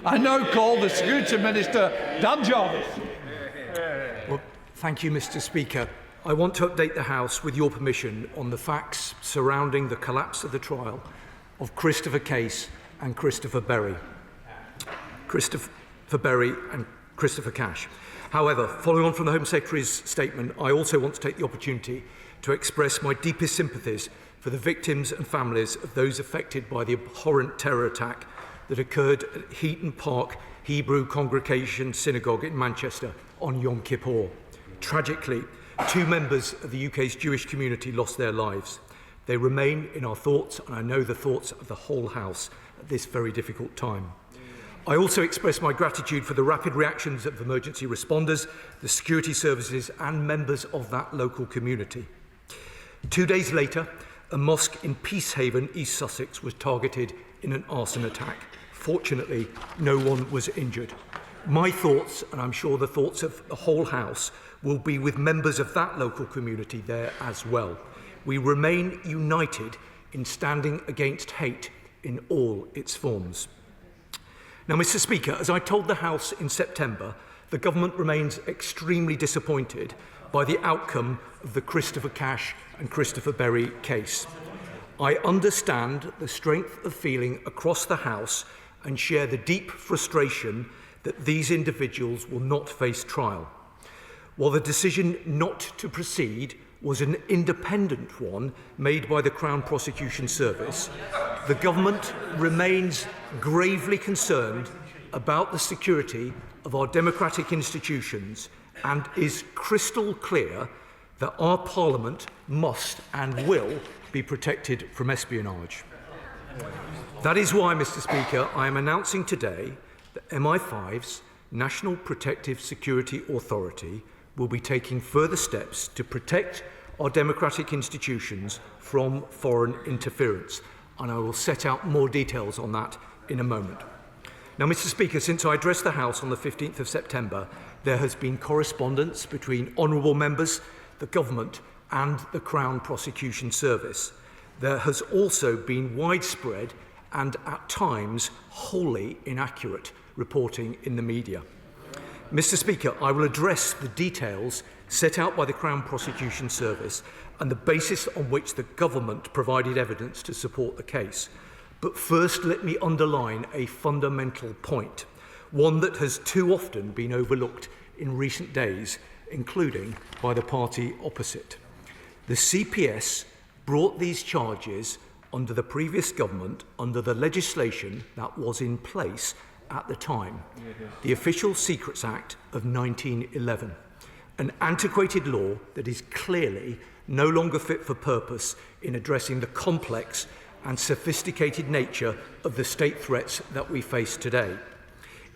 I now call the Security Minister, Dan Jarvis. Well, thank you, Mr. Speaker. I want to update the House, with your permission, on the facts surrounding the collapse of the trial of Christopher Case and Christopher Berry. Christopher Berry and Christopher Cash. However, following on from the Home Secretary's statement, I also want to take the opportunity to express my deepest sympathies for the victims and families of those affected by the abhorrent terror attack that occurred at Heaton Park Hebrew Congregation Synagogue in Manchester on Yom Kippur. Tragically, 2 members of the UK's Jewish community lost their lives. They remain in our thoughts, and I know the thoughts of the whole House at this very difficult time. I also express my gratitude for the rapid reactions of emergency responders, the security services and members of that local community. 2 days later, a mosque in Peacehaven, East Sussex, was targeted in an arson attack. Fortunately, no one was injured. My thoughts, and I'm sure the thoughts of the whole House, will be with members of that local community there as well. We remain united in standing against hate in all its forms. Now, Mr. Speaker, as I told the House in September, the Government remains extremely disappointed by the outcome of the Christopher Cash and Christopher Berry case. I understand the strength of feeling across the House and share the deep frustration that these individuals will not face trial. While the decision not to proceed was an independent one made by the Crown Prosecution Service, the Government remains gravely concerned about the security of our democratic institutions and is crystal clear that our Parliament must and will be protected from espionage. That is why, Mr. Speaker, I am announcing today that MI5's National Protective Security Authority will be taking further steps to protect our democratic institutions from foreign interference, and I will set out more details on that in a moment. Now, Mr. Speaker, since I addressed the House on the 15th of September, there has been correspondence between honourable members, the Government and the Crown Prosecution Service. There has also been widespread and at times wholly inaccurate reporting in the media. Mr. Speaker, I will address the details set out by the Crown Prosecution Service and the basis on which the Government provided evidence to support the case. But first, let me underline a fundamental point, one that has too often been overlooked in recent days, including by the party opposite. The CPS brought these charges under the previous government under the legislation that was in place at the time, the Official Secrets Act of 1911, an antiquated law that is clearly no longer fit for purpose in addressing the complex and sophisticated nature of the state threats that we face today.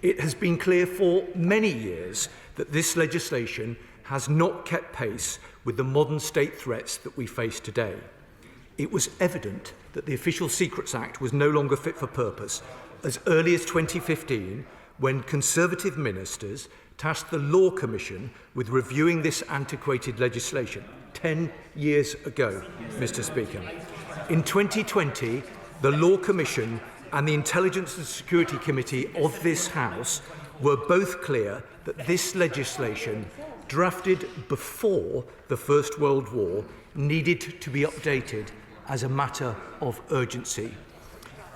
It has been clear for many years that this legislation has not kept pace with the modern state threats that we face today. It was evident that the Official Secrets Act was no longer fit for purpose as early as 2015, when Conservative ministers tasked the Law Commission with reviewing this antiquated legislation 10 years ago, Mr. Speaker. In 2020, the Law Commission and the Intelligence and Security Committee of this House were both clear that this legislation, drafted before the First World War, needed to be updated as a matter of urgency.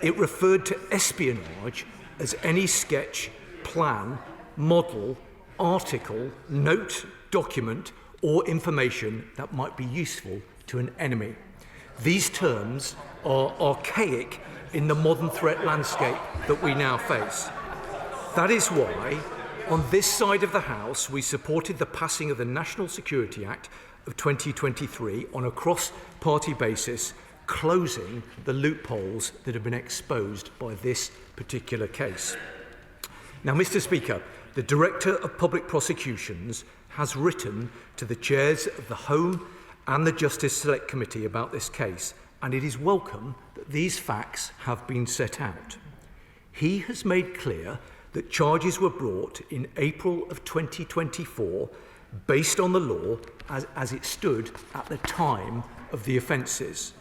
It referred to espionage as any sketch, plan, model, article, note, document, or information that might be useful to an enemy. These terms are archaic in the modern threat landscape that we now face. That is why, on this side of the House, we supported the passing of the National Security Act of 2023 on a cross-party basis, closing the loopholes that have been exposed by this particular case. Now, Mr. Speaker, the Director of Public Prosecutions has written to the chairs of the Home and the Justice Select Committee about this case, and it is welcome that these facts have been set out. He has made clear that charges were brought in April of 2024 based on the law as it stood at the time of the offences.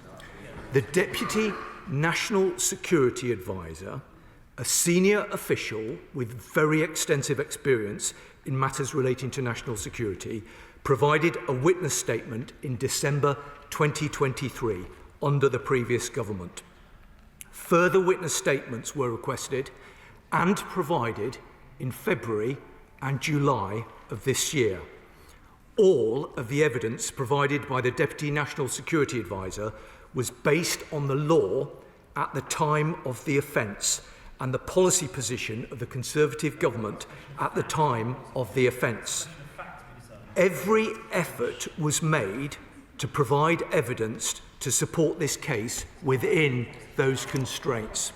The Deputy National Security Advisor a senior official with very extensive experience in matters relating to national security, provided a witness statement in December 2023 under the previous government. Further witness statements were requested and provided in February and July of this year. All of the evidence provided by the Deputy National Security Advisor was based on the law at the time of the offence and the policy position of the Conservative government at the time of the offence. Every effort was made to provide evidence to support this case within those constraints.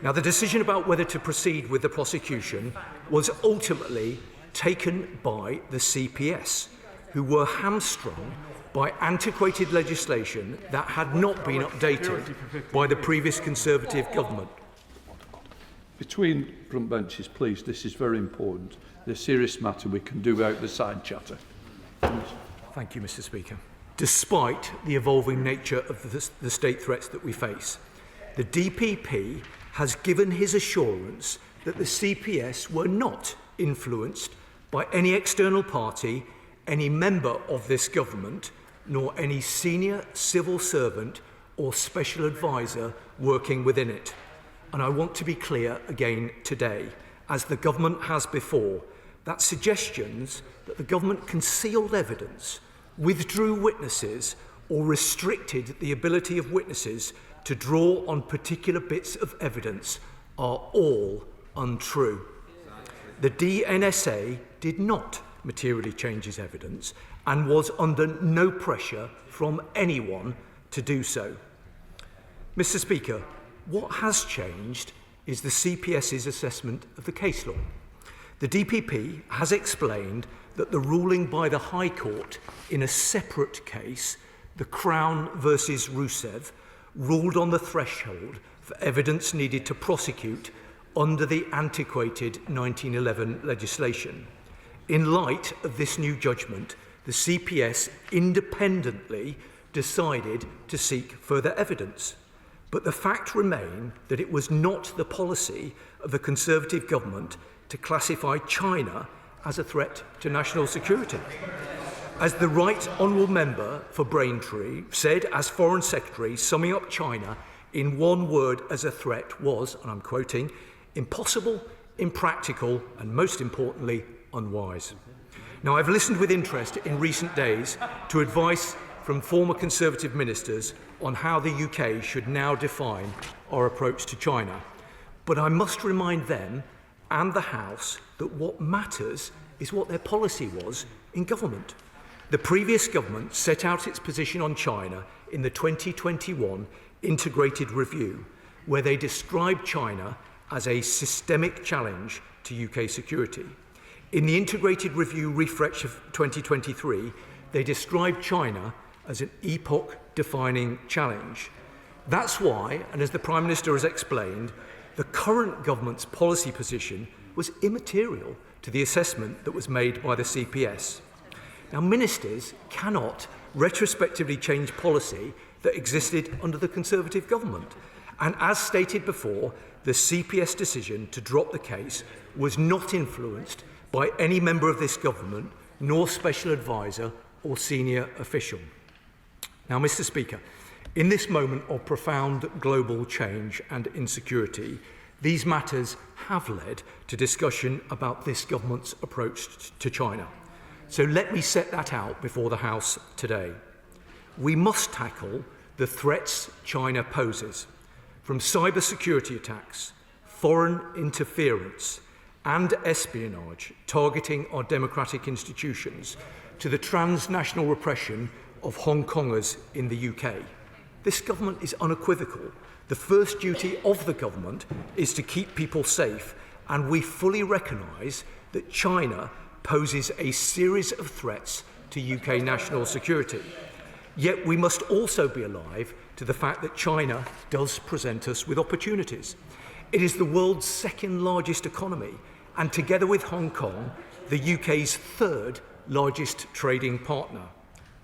Now, the decision about whether to proceed with the prosecution was ultimately taken by the CPS, who were hamstrung by antiquated legislation that had not been updated by the previous Conservative government. Between front benches, please. This is very important. It's a serious matter. We can do without the side chatter. Thank you, Mr. Speaker. Despite the evolving nature of the state threats that we face, the DPP has given his assurance that the CPS were not influenced by any external party, any member of this government, nor any senior civil servant or special advisor working within it. And I want to be clear again today, as the government has before, that suggestions that the government concealed evidence, withdrew witnesses, or restricted the ability of witnesses to draw on particular bits of evidence are all untrue. The DNSA did not materially change his evidence and was under no pressure from anyone to do so. Mr. Speaker, what has changed is the CPS's assessment of the case law. The DPP has explained that the ruling by the High Court in a separate case, the Crown versus Rusev, ruled on the threshold for evidence needed to prosecute under the antiquated 1911 legislation. In light of this new judgment, the CPS independently decided to seek further evidence. But the fact remains that it was not the policy of the Conservative government to classify China as a threat to national security. As the Right Honourable Member for Braintree said as Foreign Secretary, summing up China in one word as a threat was, and I'm quoting, impossible, impractical, and most importantly, unwise. Now, I've listened with interest in recent days to advice from former Conservative ministers on how the UK should now define our approach to China. But I must remind them and the House that what matters is what their policy was in government. The previous government set out its position on China in the 2021 Integrated Review, where they described China as a systemic challenge to UK security. In the Integrated Review refresh of 2023, they described China as an epoch-defining challenge. That's why, and as the Prime Minister has explained, the current government's policy position was immaterial to the assessment that was made by the CPS. Now, ministers cannot retrospectively change policy that existed under the Conservative government. And as stated before, the CPS decision to drop the case was not influenced by any member of this government, nor special advisor or senior official. Now, Mr. Speaker, in this moment of profound global change and insecurity, these matters have led to discussion about this government's approach to China. So let me set that out before the House today. We must tackle the threats China poses, from cybersecurity attacks, foreign interference, and espionage targeting our democratic institutions, to the transnational repression of Hong Kongers in the UK. This government is unequivocal. The first duty of the government is to keep people safe, and we fully recognise that China poses a series of threats to UK national security. Yet we must also be alive to the fact that China does present us with opportunities. It is the world's second largest economy, and together with Hong Kong, the UK's third largest trading partner.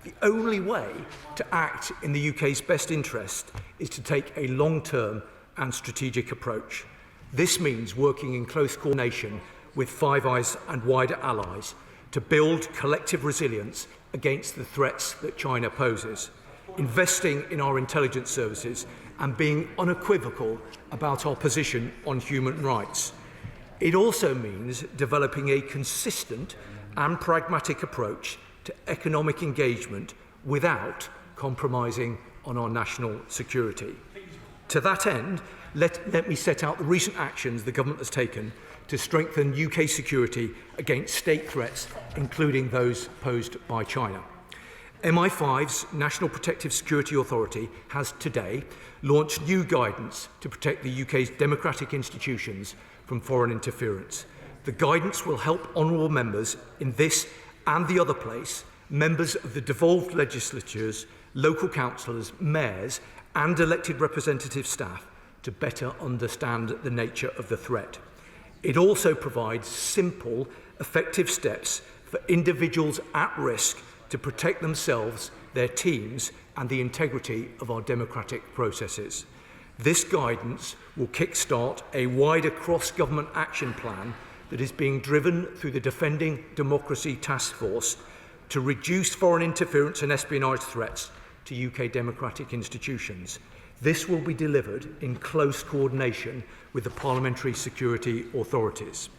The only way to act in the UK's best interest is to take a long-term and strategic approach. This means working in close coordination with Five Eyes and wider allies to build collective resilience against the threats that China poses, investing in our intelligence services and being unequivocal about our position on human rights. It also means developing a consistent and pragmatic approach to economic engagement without compromising on our national security. To that end, let me set out the recent actions the government has taken to strengthen UK security against state threats, including those posed by China. MI5's National Protective Security Authority has today launched new guidance to protect the UK's democratic institutions from foreign interference. The guidance will help honourable members in this and the other place, members of the devolved legislatures, local councillors, mayors and elected representative staff to better understand the nature of the threat. It also provides simple, effective steps for individuals at risk to protect themselves, their teams and the integrity of our democratic processes. This guidance will kickstart a wider cross-government action plan that is being driven through the Defending Democracy Task Force to reduce foreign interference and espionage threats to UK democratic institutions. This will be delivered in close coordination with the Parliamentary Security Authorities.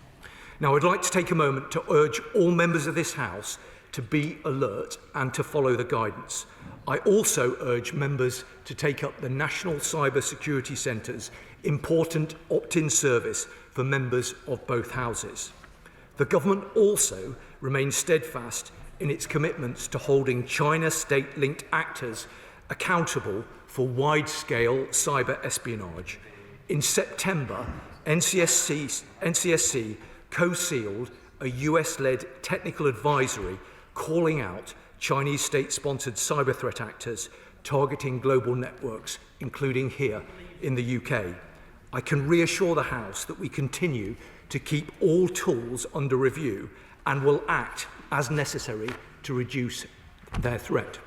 Now, I'd like to take a moment to urge all members of this House to be alert and to follow the guidance. I also urge members to take up the National Cyber Security Centre's important opt-in service for members of both houses. The government also remains steadfast in its commitments to holding China state-linked actors accountable for wide-scale cyber espionage. In September, NCSC co-sealed a US-led technical advisory calling out Chinese state-sponsored cyber threat actors targeting global networks, including here in the UK. I can reassure the House that we continue to keep all tools under review and will act as necessary to reduce their threat.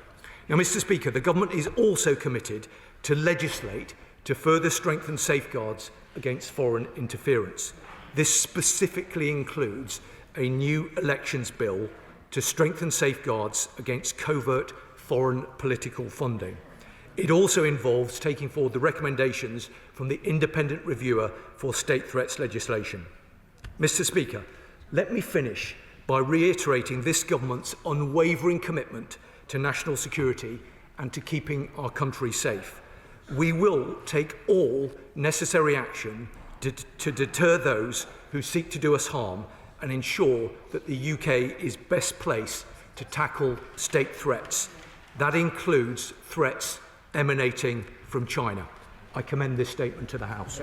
Now, Mr. Speaker, the government is also committed to legislate to further strengthen safeguards against foreign interference. This specifically includes a new elections bill to strengthen safeguards against covert foreign political funding. It also involves taking forward the recommendations from the independent reviewer for state threats legislation. Mr. Speaker, let me finish by reiterating this government's unwavering commitment to national security and to keeping our country safe. We will take all necessary action to deter those who seek to do us harm and ensure that the UK is best placed to tackle state threats. That includes threats emanating from China. I commend this statement to the House.